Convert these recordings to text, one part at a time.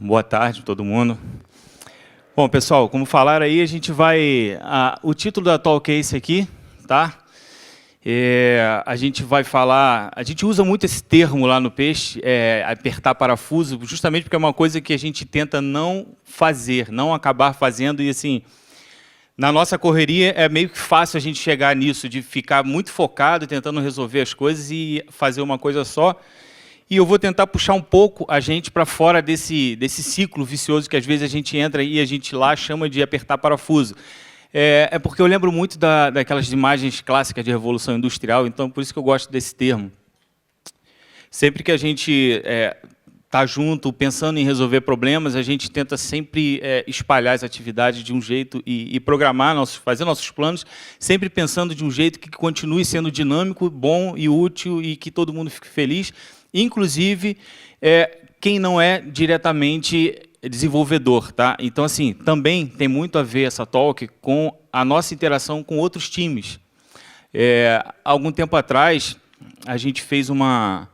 Boa tarde a todo mundo. Bom, pessoal, como falaram aí, a gente vai... o título da talk é esse aqui, tá? A gente vai falar... A gente usa muito esse termo lá no Peixe, apertar parafuso, justamente porque é uma coisa que a gente tenta não fazer, não acabar fazendo, e assim... Na nossa correria é meio que fácil a gente chegar nisso, de ficar muito focado, tentando resolver as coisas e fazer uma coisa só. E eu vou tentar puxar um pouco a gente para fora desse ciclo vicioso que às vezes a gente entra e a gente lá chama de apertar parafuso. É porque eu lembro muito daquelas imagens clássicas de Revolução Industrial, então por isso que eu gosto desse termo. Sempre que a gente está junto, pensando em resolver problemas, a gente tenta sempre espalhar as atividades de um jeito e programar, fazer nossos planos, sempre pensando de um jeito que continue sendo dinâmico, bom e útil e que todo mundo fique feliz, inclusive quem não é diretamente desenvolvedor. Tá? Então, assim, também tem muito a ver essa talk com a nossa interação com outros times. Algum tempo atrás, a gente fez uma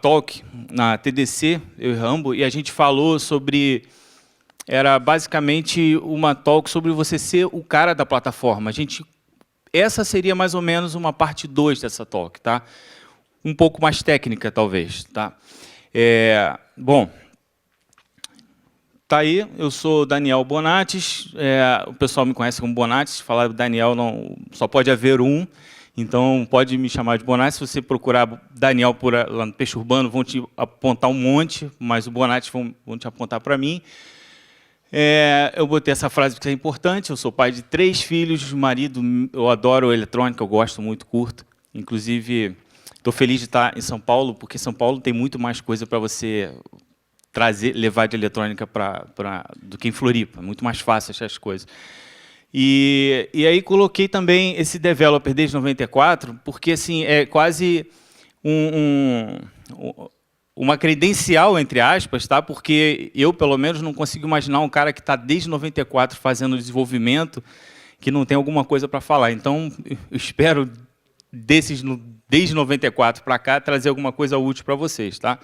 talk na TDC, eu e Rambo, e a gente falou sobre... Era basicamente uma talk sobre você ser o cara da plataforma. Essa seria mais ou menos uma parte 2 dessa talk, tá? Um pouco mais técnica, talvez. Tá? Bom, tá aí, eu sou Daniel Bonates, o pessoal me conhece como Bonates, se falar Daniel, não, só pode haver um. Então, pode me chamar de Bonatti. Se você procurar Daniel lá no Peixe Urbano, vão te apontar um monte, mas o Bonatti vão te apontar para mim. Eu botei essa frase porque é importante. Eu sou pai de 3 filhos, marido, eu adoro eletrônica, eu gosto muito, curto. Inclusive, estou feliz de estar em São Paulo, porque São Paulo tem muito mais coisa para você levar de eletrônica do que em Floripa. É muito mais fácil achar as coisas. E aí coloquei também esse developer desde 94, porque assim, é quase uma credencial, entre aspas, tá? Porque eu, pelo menos, não consigo imaginar um cara que está desde 94 fazendo desenvolvimento que não tem alguma coisa para falar. Então, eu espero, desde 94 para cá, trazer alguma coisa útil para vocês. Tá?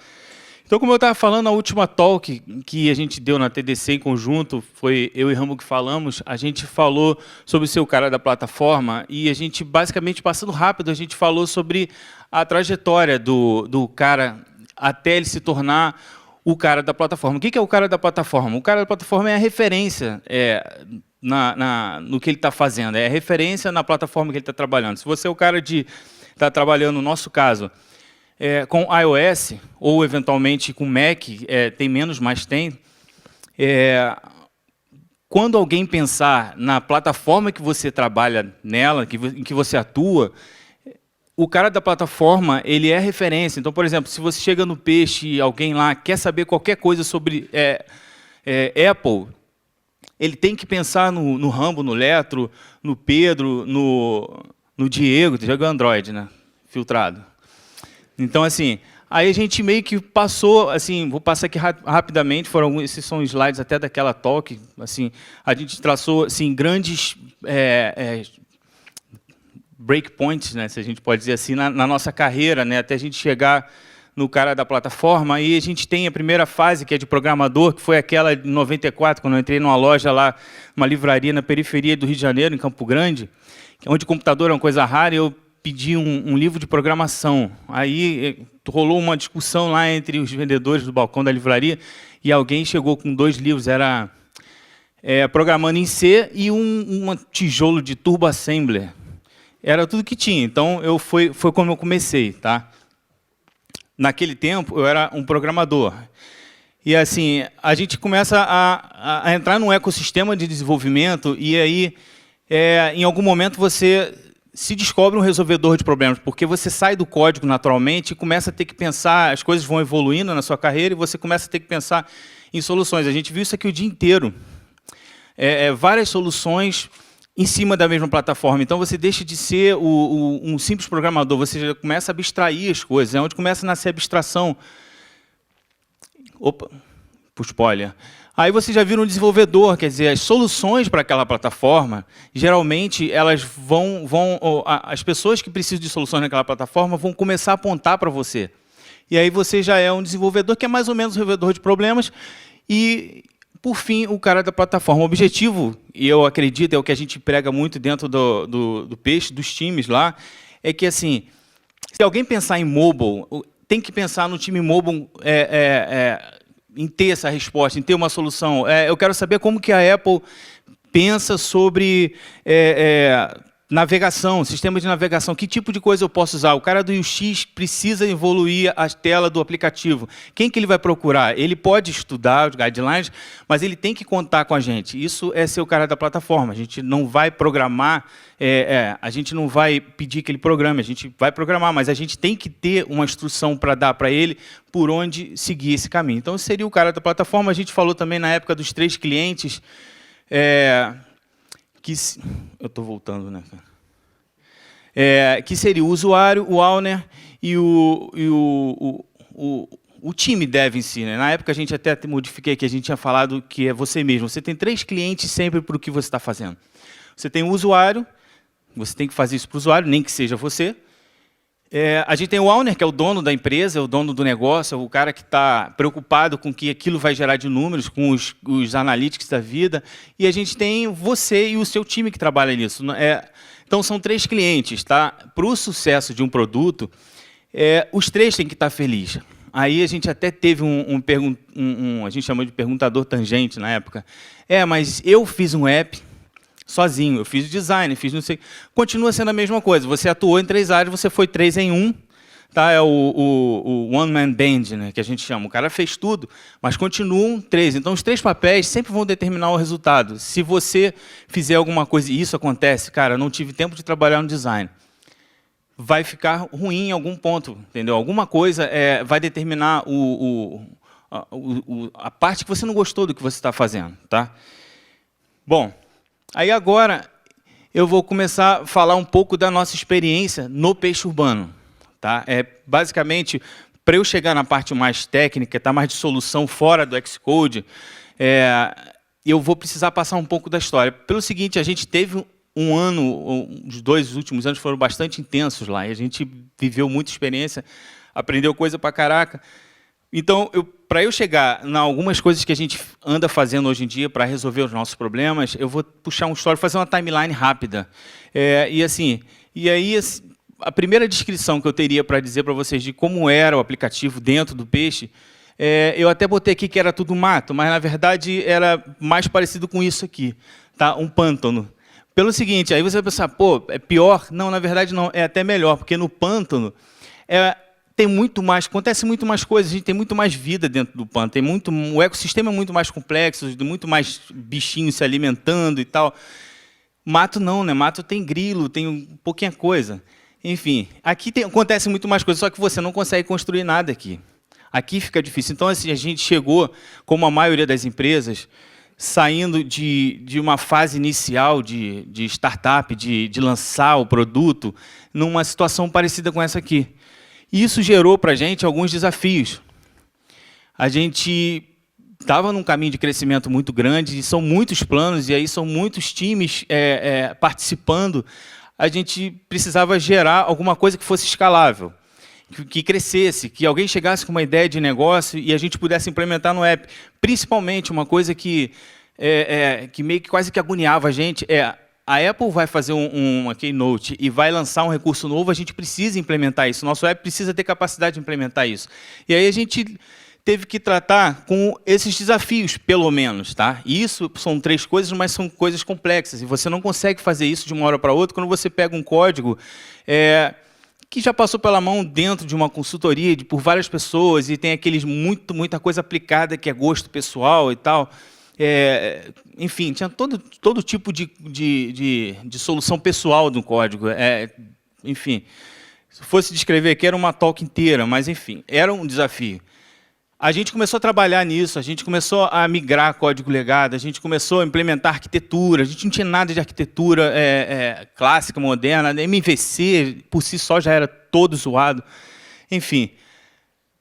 Então, como eu estava falando, a última talk que a gente deu na TDC em conjunto, foi eu e Rambo que falamos, a gente falou sobre o seu cara da plataforma e a gente, basicamente, passando rápido, a gente falou sobre a trajetória do cara até ele se tornar o cara da plataforma. O que é o cara da plataforma? O cara da plataforma é a referência no que ele está fazendo, é a referência na plataforma que ele está trabalhando. Se você é o cara de estar trabalhando, no nosso caso, com iOS, ou eventualmente com Mac, tem menos, mas tem. Quando alguém pensar na plataforma que você trabalha nela, em que você atua, o cara da plataforma ele é referência. Então, por exemplo, se você chega no Peixe e alguém lá quer saber qualquer coisa sobre Apple, ele tem que pensar no Rambo, no Letro, no Pedro, no Diego é Android, né? Filtrado. Então, assim, aí a gente meio que passou, assim, vou passar aqui rapidamente, esses são slides até daquela talk, assim, a gente traçou, assim, grandes breakpoints, né, se a gente pode dizer assim, na nossa carreira, né, até a gente chegar no cara da plataforma. Aí a gente tem a primeira fase, que é de programador, que foi aquela de 94, quando eu entrei numa loja lá, uma livraria na periferia do Rio de Janeiro, em Campo Grande, onde o computador é uma coisa rara, e eu pedi um livro de programação. Aí rolou uma discussão lá entre os vendedores do balcão da livraria e alguém chegou com 2 livros, era Programando em C e um tijolo de Turbo Assembler. Era tudo que tinha. Então, foi como eu comecei. Tá? Naquele tempo, eu era um programador. E assim, a gente começa a entrar num ecossistema de desenvolvimento e aí, em algum momento, você se descobre um resolvedor de problemas, porque você sai do código naturalmente e começa a ter que pensar, as coisas vão evoluindo na sua carreira e você começa a ter que pensar em soluções. A gente viu isso aqui o dia inteiro. Várias soluções em cima da mesma plataforma. Então, você deixa de ser um simples programador, você já começa a abstrair as coisas, é onde começa a nascer a abstração. Opa, por spoiler. Aí você já vira um desenvolvedor, quer dizer, as soluções para aquela plataforma, geralmente, elas as pessoas que precisam de soluções naquela plataforma vão começar a apontar para você. E aí você já é um desenvolvedor que é mais ou menos um resolvedor de problemas. E, por fim, o cara da plataforma. O objetivo, e eu acredito, é o que a gente prega muito dentro do Peixe, dos times lá, é que, assim, se alguém pensar em mobile, tem que pensar no time mobile em ter essa resposta, em ter uma solução. Eu quero saber como que a Apple pensa sobre navegação, sistema de navegação, que tipo de coisa eu posso usar? O cara do UX precisa evoluir a tela do aplicativo. Quem que ele vai procurar? Ele pode estudar os guidelines, mas ele tem que contar com a gente. Isso é ser o cara da plataforma. A gente não vai programar, a gente não vai pedir que ele programe, a gente vai programar, mas a gente tem que ter uma instrução para dar para ele por onde seguir esse caminho. Então, seria o cara da plataforma. A gente falou também na época dos 3 clientes, eu estou voltando, né, cara? Que seria o usuário, o owner e o time dev em si. Né? Na época, a gente até modifiquei que a gente tinha falado que é você mesmo. Você tem 3 clientes sempre para o que você está fazendo. Você tem o usuário, você tem que fazer isso para o usuário, nem que seja você. A gente tem o owner, que é o dono da empresa, é o dono do negócio, é o cara que está preocupado com o que aquilo vai gerar de números, com os analytics da vida. E a gente tem você e o seu time que trabalha nisso. Então, são 3 clientes. Tá? Para o sucesso de um produto, os 3 têm que estar felizes. Aí a gente até teve a gente chamou de perguntador tangente na época. Mas eu fiz um app sozinho, eu fiz o design, fiz não sei... Continua sendo a mesma coisa. Você atuou em 3 áreas, você foi 3 em 1. Tá? É o one-man band, né, que a gente chama. O cara fez tudo, mas continuam 3. Então, os 3 papéis sempre vão determinar o resultado. Se você fizer alguma coisa, e isso acontece, cara, eu não tive tempo de trabalhar no design, vai ficar ruim em algum ponto, entendeu? Alguma coisa vai determinar a parte que você não gostou do que você está fazendo. Tá? Bom, aí agora eu vou começar a falar um pouco da nossa experiência no peixe urbano. Tá? Basicamente, para eu chegar na parte mais técnica, tá mais de solução fora do Xcode, eu vou precisar passar um pouco da história. Pelo seguinte, a gente teve um ano, os 2 últimos anos foram bastante intensos lá, e a gente viveu muita experiência, aprendeu coisa pra caraca. Então, para eu chegar em algumas coisas que a gente anda fazendo hoje em dia para resolver os nossos problemas, eu vou puxar uma história, fazer uma timeline rápida. E aí, a primeira descrição que eu teria para dizer para vocês de como era o aplicativo dentro do Peixe, eu até botei aqui que era tudo mato, mas, na verdade, era mais parecido com isso aqui, tá? Um pântano. Pelo seguinte, aí você vai pensar, pô, é pior? Não, na verdade, não, é até melhor, porque no pântano tem muito mais, acontece muito mais coisas, a gente tem muito mais vida dentro do pântano, o ecossistema é muito mais complexo, muito mais bichinhos se alimentando e tal. Mato não, né? Mato tem grilo, tem pouquinha coisa. Enfim, aqui acontece muito mais coisa, só que você não consegue construir nada aqui. Aqui fica difícil. Então, assim, a gente chegou, como a maioria das empresas, saindo de uma fase inicial de startup, de lançar o produto, numa situação parecida com essa aqui. E isso gerou para a gente alguns desafios. A gente estava num caminho de crescimento muito grande, e são muitos planos, e aí são muitos times participando. A gente precisava gerar alguma coisa que fosse escalável, que crescesse, que alguém chegasse com uma ideia de negócio e a gente pudesse implementar no app. Principalmente, uma coisa que meio que quase que agoniava a gente a Apple vai fazer uma keynote e vai lançar um recurso novo, a gente precisa implementar isso, nosso app precisa ter capacidade de implementar isso. E aí a gente teve que tratar com esses desafios, pelo menos. Tá? E isso são 3 coisas, mas são coisas complexas. E você não consegue fazer isso de uma hora para outra quando você pega um código que já passou pela mão dentro de uma consultoria por várias pessoas e tem muita coisa aplicada que é gosto pessoal e tal. Enfim, tinha todo tipo de solução pessoal do código. Enfim, se fosse descrever aqui, era uma talk inteira, mas, enfim, era um desafio. A gente começou a trabalhar nisso, a gente começou a migrar código legado, a gente começou a implementar arquitetura, a gente não tinha nada de arquitetura clássica, moderna, MVC, por si só, já era todo zoado. Enfim,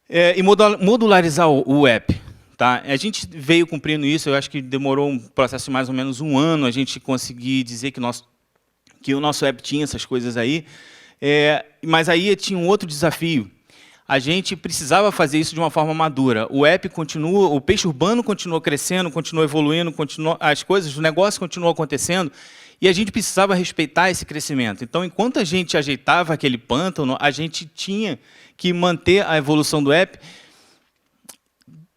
e modularizar o app. Tá? A gente veio cumprindo isso, eu acho que demorou um processo de mais ou menos 1 ano, a gente conseguir dizer que o nosso app tinha essas coisas aí, mas aí tinha um outro desafio. a gente precisava fazer isso de uma forma madura. O app continua, o peixe urbano continua crescendo, continua evoluindo, as coisas, o negócio continua acontecendo, e a gente precisava respeitar esse crescimento. Então, enquanto a gente ajeitava aquele pântano, a gente tinha que manter a evolução do app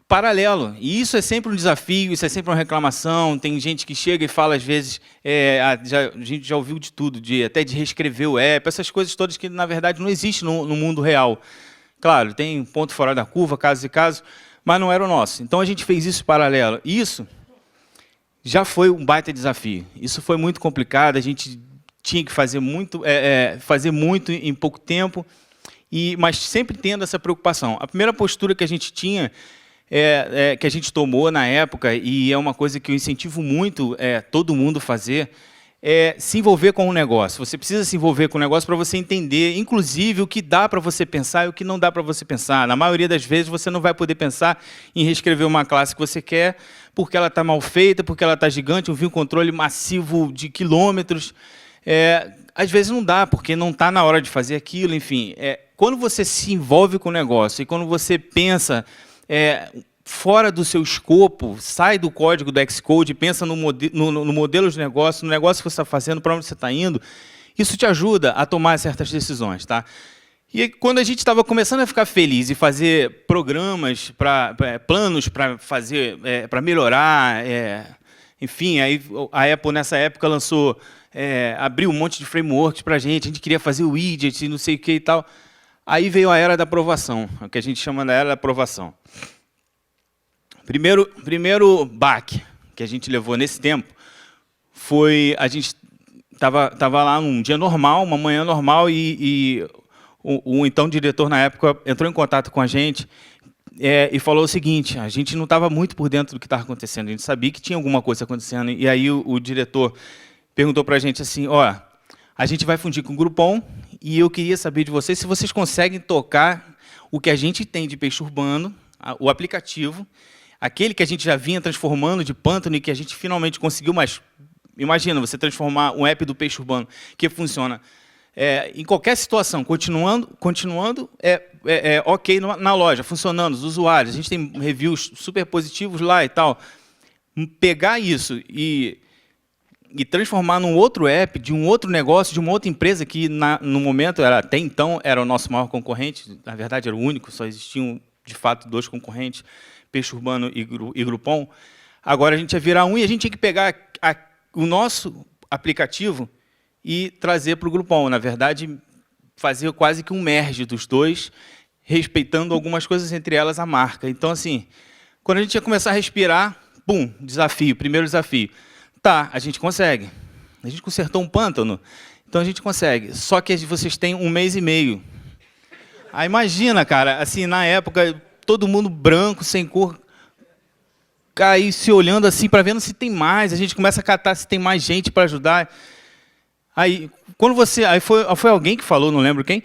paralelo. E isso é sempre um desafio, isso é sempre uma reclamação. Tem gente que chega e fala, às vezes, a gente já ouviu de tudo, até de reescrever o app, essas coisas todas que, na verdade, não existem no mundo real. Claro, tem ponto fora da curva, casos e casos, mas não era o nosso. Então, a gente fez isso paralelo. Isso já foi um baita desafio. Isso foi muito complicado, a gente tinha que fazer muito em pouco tempo, mas sempre tendo essa preocupação. A primeira postura que a gente tinha, que a gente tomou na época, e é uma coisa que eu incentivo muito todo mundo fazer, é se envolver com o negócio. Você precisa se envolver com o negócio para você entender, inclusive, o que dá para você pensar e o que não dá para você pensar. Na maioria das vezes, você não vai poder pensar em reescrever uma classe que você quer, porque ela está mal feita, porque ela está gigante, um controle massivo de quilômetros. Às vezes não dá, porque não está na hora de fazer aquilo, enfim. Quando você se envolve com o negócio e quando você pensa fora do seu escopo, sai do código do Xcode, pensa no modelo de negócio, no negócio que você está fazendo, para onde você está indo, isso te ajuda a tomar certas decisões. Tá? E quando a gente estava começando a ficar feliz e fazer programas, planos para fazer, para melhorar, enfim, aí a Apple, nessa época, lançou, abriu um monte de frameworks para a gente queria fazer o widget e não sei o que e tal. Aí veio a era da aprovação, o que a gente chama da era da aprovação. Primeiro baque que a gente levou nesse tempo foi, a gente estava lá num dia normal, uma manhã normal, e o então diretor na época entrou em contato com a gente e falou o seguinte: a gente não estava muito por dentro do que estava acontecendo, a gente sabia que tinha alguma coisa acontecendo, e aí o diretor perguntou para a gente assim, a gente vai fundir com o Groupon, e eu queria saber de vocês se vocês conseguem tocar o que a gente tem de peixe urbano, o aplicativo, aquele que a gente já vinha transformando de pântano e que a gente finalmente conseguiu, mas imagina, você transformar um app do peixe urbano que funciona em qualquer situação, continuando ok na loja, funcionando, os usuários, a gente tem reviews super positivos lá e tal. Pegar isso e transformar num outro app, de um outro negócio, de uma outra empresa que, no momento, até então, era o nosso maior concorrente, na verdade, era o único, só existiam, de fato, 2 concorrentes, Peixe Urbano e Groupon. Agora a gente ia virar um e a gente tinha que pegar o nosso aplicativo e trazer para o Groupon. Na verdade, fazer quase que um merge dos dois, respeitando algumas coisas, entre elas a marca. Então, assim, quando a gente ia começar a respirar, pum, desafio, primeiro desafio. Tá, a gente consegue. A gente consertou um pântano, então a gente consegue. Só que vocês têm 1 mês e meio. Aí imagina, cara, assim, na época, todo mundo branco, sem cor, aí se olhando assim, para vendo se tem mais, a gente começa a catar se tem mais gente para ajudar. Aí, quando aí foi alguém que falou, não lembro quem,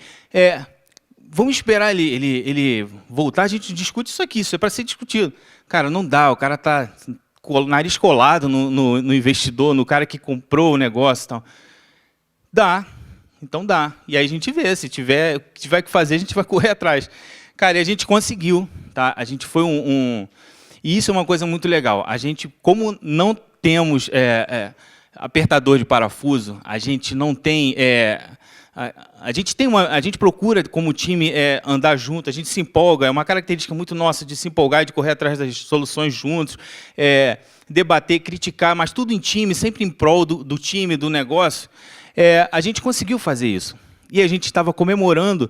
vamos esperar ele voltar, a gente discute isso aqui, isso é para ser discutido. Cara, não dá, o cara está nariz colado no investidor, no cara que comprou o negócio e tal. Dá, então dá. E aí a gente vê, se tiver que fazer, a gente vai correr atrás. Cara, e a gente conseguiu, tá? A gente foi E isso é uma coisa muito legal. A gente, como não temos apertador de parafuso, a gente não tem... A gente procura, como time, andar junto, a gente se empolga, é uma característica muito nossa de se empolgar, de correr atrás das soluções juntos, debater, criticar, mas tudo em time, sempre em prol do time, do negócio. A gente conseguiu fazer isso. E a gente estava comemorando,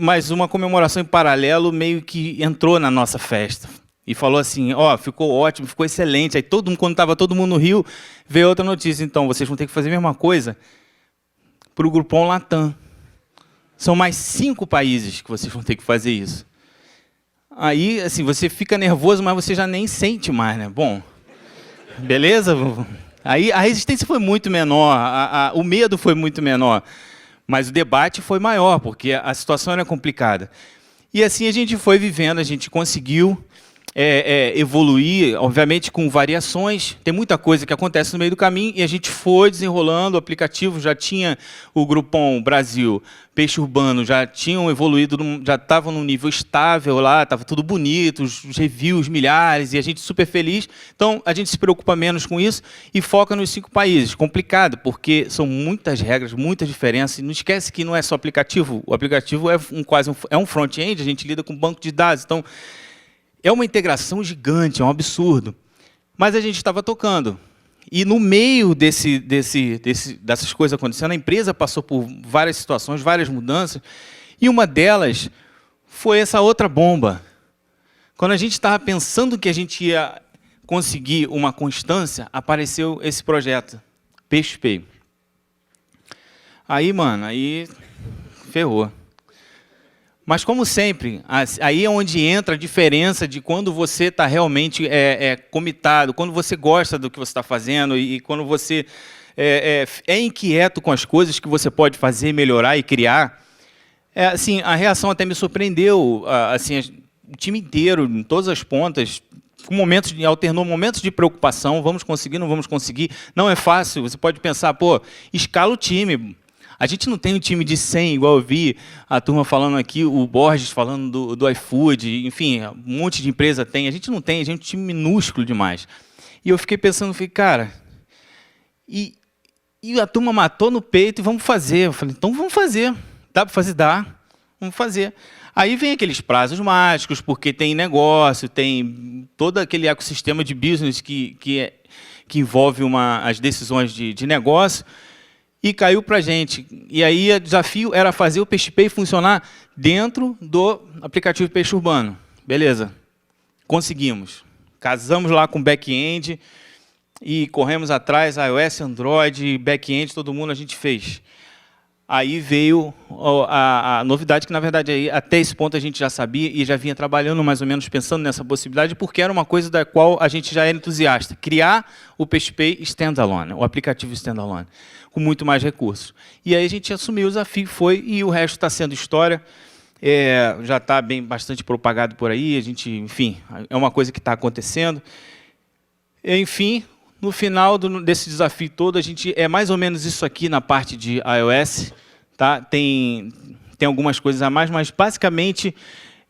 mas uma comemoração em paralelo meio que entrou na nossa festa. E falou assim, ficou ótimo, ficou excelente. Aí, quando estava todo mundo no Rio, veio outra notícia. Então, vocês vão ter que fazer a mesma coisa para o Groupon Latam. São mais 5 países que vocês vão ter que fazer isso. Aí, assim, você fica nervoso, mas você já nem sente mais, né? Bom, beleza? Aí a resistência foi muito menor, o medo foi muito menor, mas o debate foi maior, porque a situação era complicada. E assim a gente foi vivendo, a gente conseguiu, evoluir, obviamente com variações, tem muita coisa que acontece no meio do caminho, e a gente foi desenrolando o aplicativo, já tinha o Groupon Brasil, Peixe Urbano, já tinham evoluído, já estavam num nível estável lá, estava tudo bonito, os reviews milhares, e a gente super feliz. Então, a gente se preocupa menos com isso e foca nos 5 países. Complicado, porque são muitas regras, muitas diferenças, e não esquece que não é só aplicativo, o aplicativo é quase um front-end, a gente lida com banco de dados, então é uma integração gigante, é um absurdo. Mas a gente estava tocando. E no meio dessas coisas acontecendo, a empresa passou por várias situações, várias mudanças, e uma delas foi essa outra bomba. Quando a gente estava pensando que a gente ia conseguir uma constância, apareceu esse projeto, PeixePay. Aí, mano, aí ferrou. Mas, como sempre, aí é onde entra a diferença de quando você está realmente comitado, quando você gosta do que você está fazendo e quando você é inquieto com as coisas que você pode fazer, melhorar e criar. Assim, a reação até me surpreendeu, assim, o time inteiro, em todas as pontas, alternou momentos de preocupação, vamos conseguir, não vamos conseguir, não é fácil, você pode pensar, pô, escala o time. A gente não tem um time de 100, igual eu vi a turma falando aqui, o Borges falando do iFood, enfim, um monte de empresa tem. A gente não tem, a gente é um time minúsculo demais. E eu fiquei pensando, cara, e a turma matou no peito e vamos fazer. Eu falei, então vamos fazer. Dá para fazer? Dá. Vamos fazer. Aí vem aqueles prazos mágicos, porque tem negócio, tem todo aquele ecossistema de business que envolve as decisões de negócio. E caiu para a gente. E aí o desafio era fazer o PeixePay funcionar dentro do aplicativo Peixe Urbano. Beleza. Conseguimos. Casamos lá com o back-end e corremos atrás, iOS, Android, back-end, todo mundo a gente fez. Aí veio a novidade que, na verdade, aí, até esse ponto a gente já sabia e já vinha trabalhando mais ou menos pensando nessa possibilidade, porque era uma coisa da qual a gente já era entusiasta. Criar o PeixePay standalone, o aplicativo standalone, com muito mais recursos. E aí a gente assumiu o desafio, e o resto está sendo história. Já está bastante propagado por aí, enfim, é uma coisa que está acontecendo. Enfim, no final desse desafio todo, a gente mais ou menos isso aqui na parte de iOS. Tá? Tem algumas coisas a mais, mas basicamente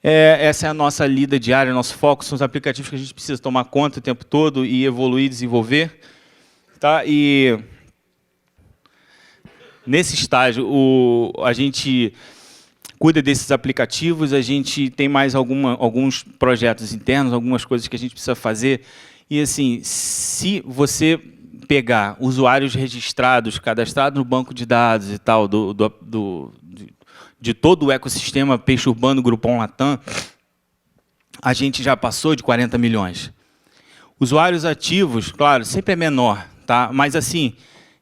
essa é a nossa lida diária, nosso foco, são os aplicativos que a gente precisa tomar conta o tempo todo e evoluir, desenvolver. Tá? E nesse estágio, a gente cuida desses aplicativos, a gente tem mais alguns projetos internos, algumas coisas que a gente precisa fazer. E, assim, se você pegar usuários registrados, cadastrados no banco de dados e tal, de todo o ecossistema Peixe Urbano, Groupon Latam, a gente já passou de 40 milhões. Usuários ativos, claro, sempre é menor, tá? Mas, assim,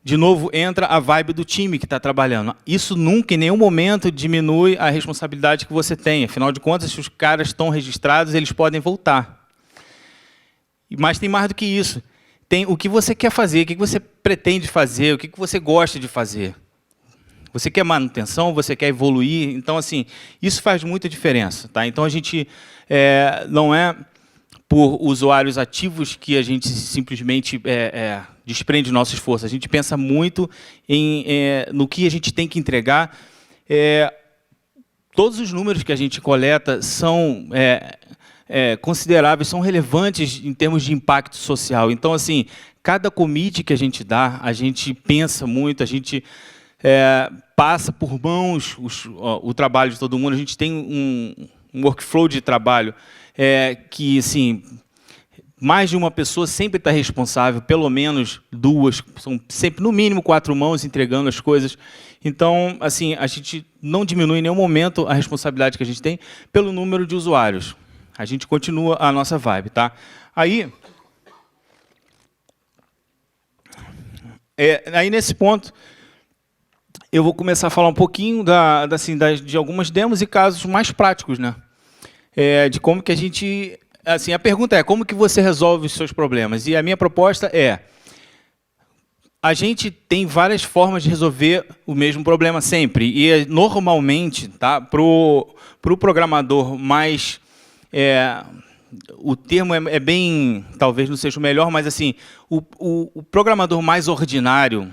de novo, entra a vibe do time que está trabalhando. Isso nunca, em nenhum momento, diminui a responsabilidade que você tem. Afinal de contas, se os caras estão registrados, eles podem voltar. Mas tem mais do que isso. Tem o que você quer fazer, o que você pretende fazer, o que você gosta de fazer. Você quer manutenção, você quer evoluir. Então, assim, isso faz muita diferença. Tá? Então, a gente não é por usuários ativos que a gente simplesmente desprende nosso esforço. A gente pensa muito no que a gente tem que entregar. Todos os números que a gente coleta são consideráveis, são relevantes em termos de impacto social. Então, assim, cada commit que a gente dá, a gente pensa muito, a gente passa por mãos o trabalho de todo mundo. A gente tem um workflow de trabalho que, assim, mais de uma pessoa sempre está responsável, pelo menos 2, são sempre, no mínimo, 4 mãos entregando as coisas. Então, assim, a gente não diminui em nenhum momento a responsabilidade que a gente tem pelo número de usuários. A gente continua a nossa vibe, tá? Aí nesse ponto, eu vou começar a falar um pouquinho de algumas demos e casos mais práticos, né? De como que a gente... Assim, a pergunta é, como que você resolve os seus problemas? E a minha proposta a gente tem várias formas de resolver o mesmo problema sempre. E, normalmente, tá, para o programador mais o termo é bem, talvez não seja o melhor, mas assim, o programador mais ordinário,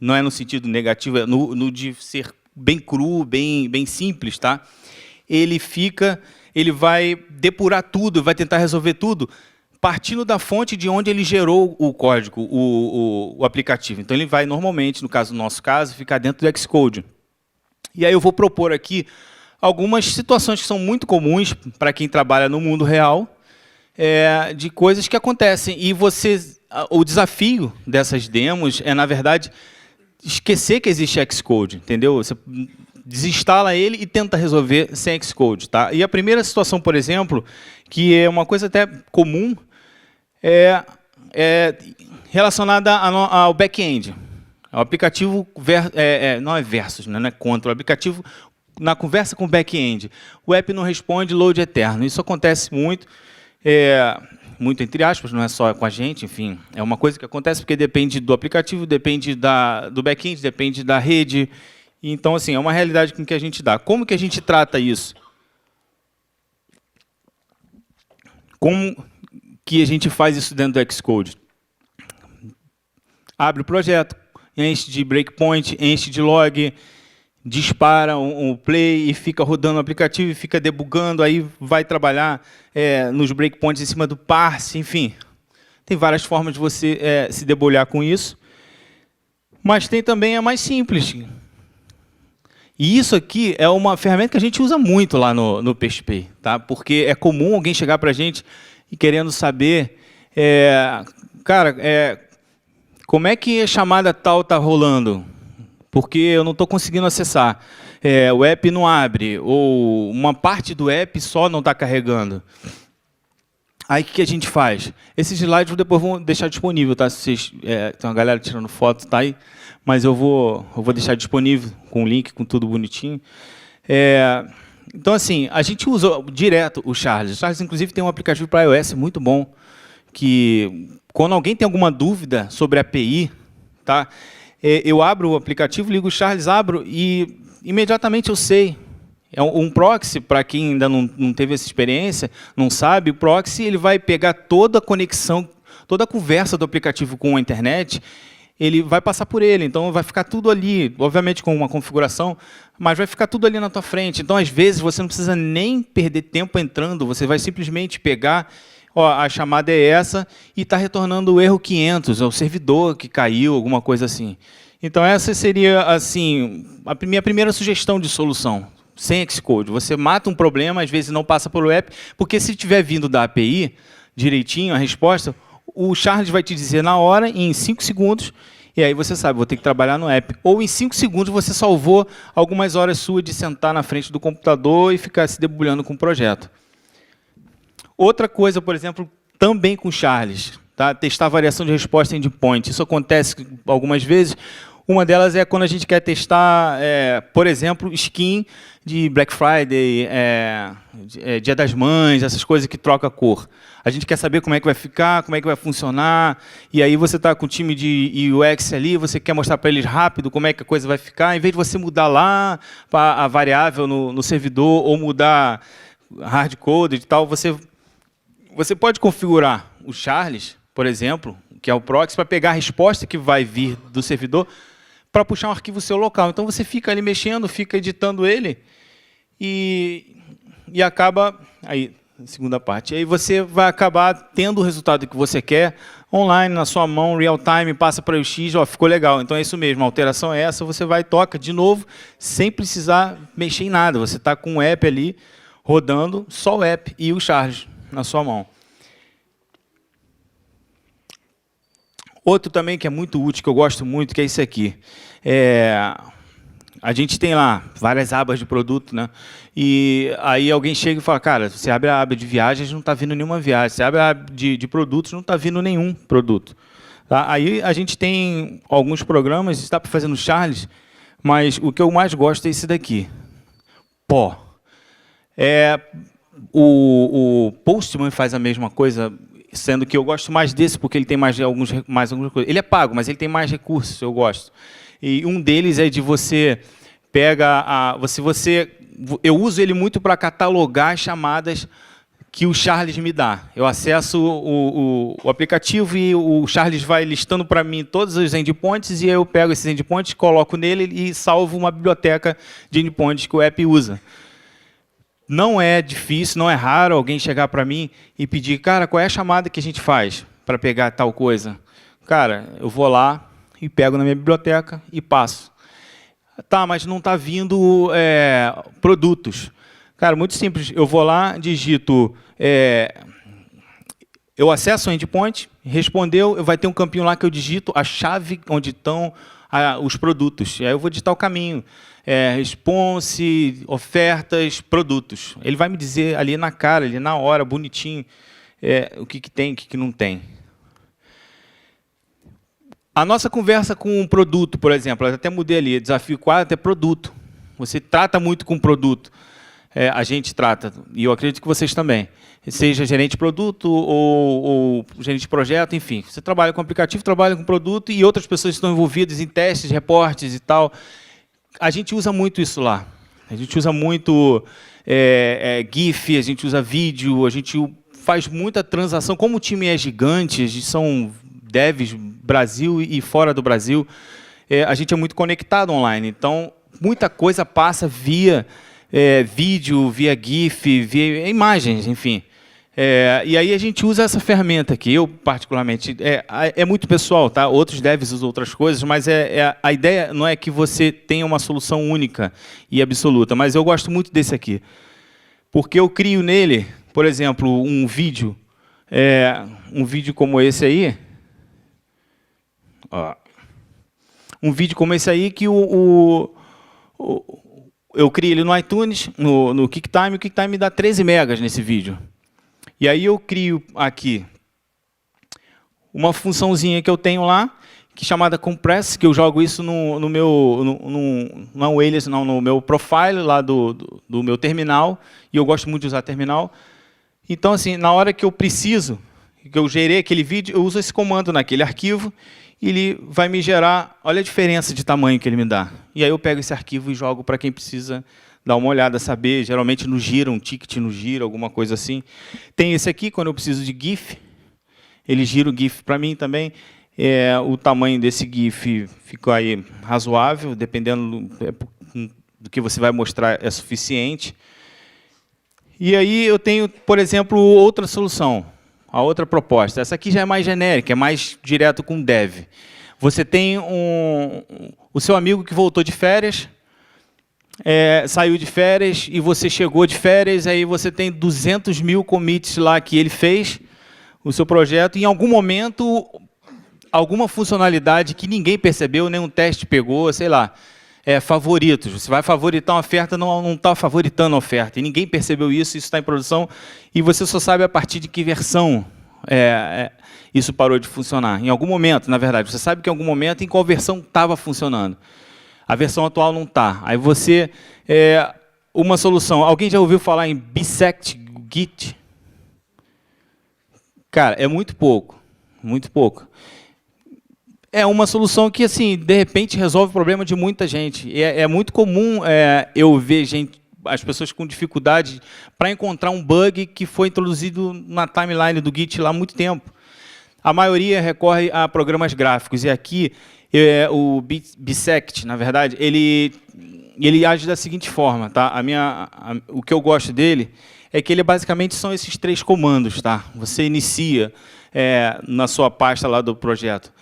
não é no sentido negativo, é no de ser bem cru, bem simples, tá? Ele vai depurar tudo, vai tentar resolver tudo, partindo da fonte de onde ele gerou o código, o aplicativo. Então, ele vai, normalmente, no nosso caso, ficar dentro do Xcode. E aí eu vou propor aqui algumas situações que são muito comuns para quem trabalha no mundo real, de coisas que acontecem. E o desafio dessas demos é, na verdade, esquecer que existe Xcode, entendeu? Você desinstala ele e tenta resolver sem Xcode, tá? E a primeira situação, por exemplo, que é uma coisa até comum, é relacionada ao back-end. O aplicativo não é versus, não é contra. O aplicativo, na conversa com o back-end, o app não responde load eterno. Isso acontece muito, muito entre aspas, não é só com a gente, enfim. É uma coisa que acontece porque depende do aplicativo, depende do back-end, depende da rede. Então, assim, é uma realidade com que a gente dá. Como que a gente trata isso? Como que a gente faz isso dentro do Xcode? Abre o projeto, enche de breakpoint, enche de log, dispara um play e fica rodando o aplicativo e fica debugando, aí vai trabalhar nos breakpoints em cima do parse, enfim. Tem várias formas de você se debulhar com isso. Mas tem também a mais simples. E isso aqui é uma ferramenta que a gente usa muito lá no PHP, tá? Porque é comum alguém chegar para a gente e querendo saber, cara, como é que a chamada tal está rolando? Porque eu não estou conseguindo acessar. O app não abre, ou uma parte do app só não está carregando. Aí o que a gente faz? Esses slides depois vou deixar disponível, tá? Se vocês, tem uma galera tirando foto, tá aí, mas eu vou deixar disponível com o link, com tudo bonitinho. Então, assim, a gente usa direto o Charles. O Charles, inclusive, tem um aplicativo para iOS muito bom, que quando alguém tem alguma dúvida sobre a API, tá? Eu abro o aplicativo, ligo o Charles, abro e imediatamente eu sei. É um proxy, para quem ainda não teve essa experiência, não sabe, o proxy ele vai pegar toda a conexão, toda a conversa do aplicativo com a internet, ele vai passar por ele, então vai ficar tudo ali, obviamente com uma configuração, mas vai ficar tudo ali na tua frente. Então, às vezes, você não precisa nem perder tempo entrando, você vai simplesmente pegar, a chamada é essa, e está retornando o erro 500, é o servidor que caiu, alguma coisa assim. Então, essa seria assim, a minha primeira sugestão de solução. Sem Xcode, você mata um problema, às vezes não passa pelo app, porque se tiver vindo da API, direitinho, a resposta, o Charles vai te dizer na hora, em 5 segundos, e aí você sabe, vou ter que trabalhar no app. Ou em 5 segundos você salvou algumas horas suas de sentar na frente do computador e ficar se debulhando com o projeto. Outra coisa, por exemplo, também com o Charles, tá? Testar a variação de resposta em endpoint. Isso acontece algumas vezes. Uma delas é quando a gente quer testar, por exemplo, skin de Black Friday, Dia das Mães, essas coisas que troca a cor. A gente quer saber como é que vai ficar, como é que vai funcionar, e aí você está com o time de UX ali, você quer mostrar para eles rápido como é que a coisa vai ficar, em vez de você mudar lá a variável no servidor, ou mudar hardcoded e tal, você pode configurar o Charles, por exemplo, que é o proxy, para pegar a resposta que vai vir do servidor, para puxar um arquivo seu local. Então, você fica ali mexendo, fica editando ele e acaba... Aí, segunda parte. Aí você vai acabar tendo o resultado que você quer online, na sua mão, real time, passa para o X, ficou legal. Então, é isso mesmo, a alteração é essa, você vai e toca de novo, sem precisar mexer em nada. Você está com o app ali, rodando, só o app e o Charles na sua mão. Outro também que é muito útil, que eu gosto muito, que é isso aqui. A gente tem lá várias abas de produto, né? E aí alguém chega e fala, cara, você abre a aba de viagens, não está vindo nenhuma viagem. Você abre a aba de produtos, não está vindo nenhum produto. Tá? Aí a gente tem alguns programas, está para fazer no Charles, mas o que eu mais gosto é esse daqui. Pó. O Postman faz a mesma coisa, sendo que eu gosto mais desse, porque ele tem mais algumas coisas. Ele é pago, mas ele tem mais recursos, eu gosto. E um deles é de você pega eu uso ele muito para catalogar as chamadas que o Charles me dá. Eu acesso o aplicativo e o Charles vai listando para mim todos os endpoints e eu pego esses endpoints, coloco nele e salvo uma biblioteca de endpoints que o app usa. Não é difícil, não é raro alguém chegar para mim e pedir, cara, qual é a chamada que a gente faz para pegar tal coisa? Cara, eu vou lá e pego na minha biblioteca e passo. Tá, mas não está vindo produtos. Cara, muito simples. Eu vou lá, digito, eu acesso o endpoint, respondeu, vai ter um campinho lá que eu digito a chave onde estão os produtos. E aí eu vou digitar o caminho. Response, ofertas, produtos. Ele vai me dizer ali na cara, ali na hora, bonitinho, o que tem, o que não tem. A nossa conversa com um produto, por exemplo, eu até mudei ali, desafio 4 é produto. Você trata muito com produto. A gente trata, e eu acredito que vocês também. Seja gerente de produto ou gerente de projeto, enfim. Você trabalha com aplicativo, trabalha com produto e outras pessoas estão envolvidas em testes, reportes e tal. A gente usa muito isso lá. A gente usa muito GIF, a gente usa vídeo, a gente faz muita transação. Como o time é gigante, a gente são devs Brasil e fora do Brasil, a gente é muito conectado online. Então, muita coisa passa via vídeo, via GIF, via imagens, enfim. E aí a gente usa essa ferramenta aqui, eu particularmente, é muito pessoal, tá? Outros devs usam outras coisas, mas a ideia não é que você tenha uma solução única e absoluta, mas eu gosto muito desse aqui, porque eu crio nele, por exemplo, um vídeo como esse aí, ó, um vídeo como esse aí que eu criei ele no iTunes, no QuickTime, o QuickTime me dá 13 megas nesse vídeo. E aí eu crio aqui uma funçãozinha que eu tenho lá, que é chamada compress, que eu jogo isso no meu, não alias, não, no meu profile lá do meu terminal, e eu gosto muito de usar terminal. Então, assim, na hora que eu preciso, que eu gerei aquele vídeo, eu uso esse comando naquele arquivo, e ele vai me gerar, olha a diferença de tamanho que ele me dá. E aí eu pego esse arquivo e jogo para quem precisa dar uma olhada, saber, geralmente no Gira, um ticket no Gira, alguma coisa assim. Tem esse aqui, quando eu preciso de GIF, ele gira o GIF para mim também. O tamanho desse GIF fica aí razoável, dependendo do que você vai mostrar, é suficiente. E aí eu tenho, por exemplo, outra solução, a outra proposta. Essa aqui já é mais genérica, é mais direto com dev. Você tem o seu amigo que voltou de férias, saiu de férias e você chegou de férias, aí você tem 200 mil commits lá que ele fez, o seu projeto, e em algum momento, alguma funcionalidade que ninguém percebeu, nenhum teste pegou, sei lá, favoritos. Você vai favoritar uma oferta, não está favoritando a oferta, e ninguém percebeu isso está em produção, e você só sabe a partir de que versão isso parou de funcionar. Em algum momento, na verdade, você sabe que em algum momento em qual versão estava funcionando. A versão atual não está. Aí você, uma solução. Alguém já ouviu falar em bisect Git? Cara, é muito pouco. Muito pouco. É uma solução que, assim, de repente, resolve o problema de muita gente. É muito comum eu ver as pessoas com dificuldade para encontrar um bug que foi introduzido na timeline do Git lá há muito tempo. A maioria recorre a programas gráficos. E aqui, o bisect, na verdade, ele age da seguinte forma. Tá? O que eu gosto dele é que ele basicamente são esses 3 comandos. Tá? Você inicia na sua pasta lá do projeto,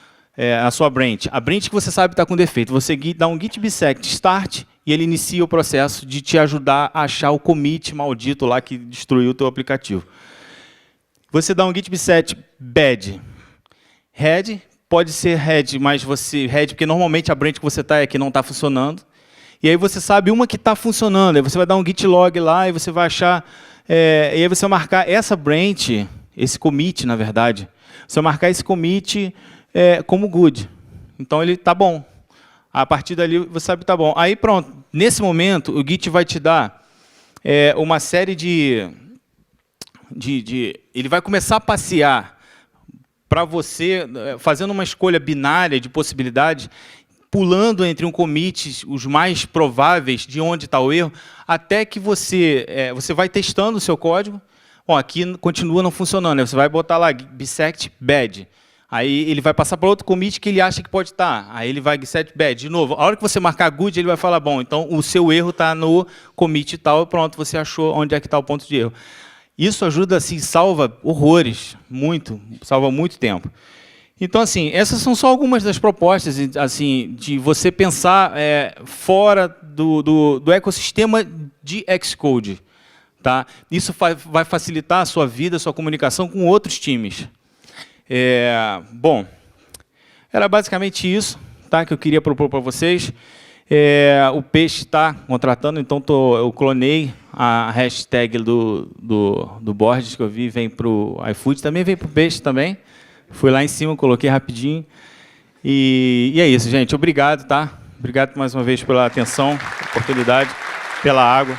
a sua branch. A branch que você sabe está com defeito. Você dá um git bisect start e ele inicia o processo de te ajudar a achar o commit maldito lá que destruiu o teu aplicativo. Você dá um git bisect bad head. Pode ser head, mas head, porque normalmente a branch que você está que não está funcionando. E aí você sabe uma que está funcionando. Aí você vai dar um git log lá e você vai achar. E aí você vai marcar essa branch, esse commit, na verdade. Você vai marcar esse commit como good. Então ele está bom. A partir dali você sabe que está bom. Aí pronto. Nesse momento o Git vai te dar uma série ele vai começar a passear para você, fazendo uma escolha binária de possibilidades, pulando entre um commit, os mais prováveis de onde está o erro, até que você vai testando o seu código, Ó, aqui continua não funcionando, né? Você vai botar lá bisect bad. Aí ele vai passar para outro commit que ele acha que pode estar. Aí ele vai bisect bad. De novo, a hora que você marcar good, ele vai falar, bom, então o seu erro está no commit tal, pronto, você achou onde é que está o ponto de erro. Isso ajuda, assim, salva horrores, muito, salva muito tempo. Então, assim, essas são só algumas das propostas, assim, de você pensar fora do ecossistema de Xcode. Tá? Isso vai facilitar a sua vida, a sua comunicação com outros times. Bom, era basicamente isso, tá, que eu queria propor para vocês. O Peixe está contratando, então eu clonei a hashtag do Borges que eu vi, vem para o iFood, também vem para o Peixe também. Fui lá em cima, coloquei rapidinho. E é isso, gente. Obrigado, tá? Obrigado mais uma vez pela atenção, oportunidade, pela água.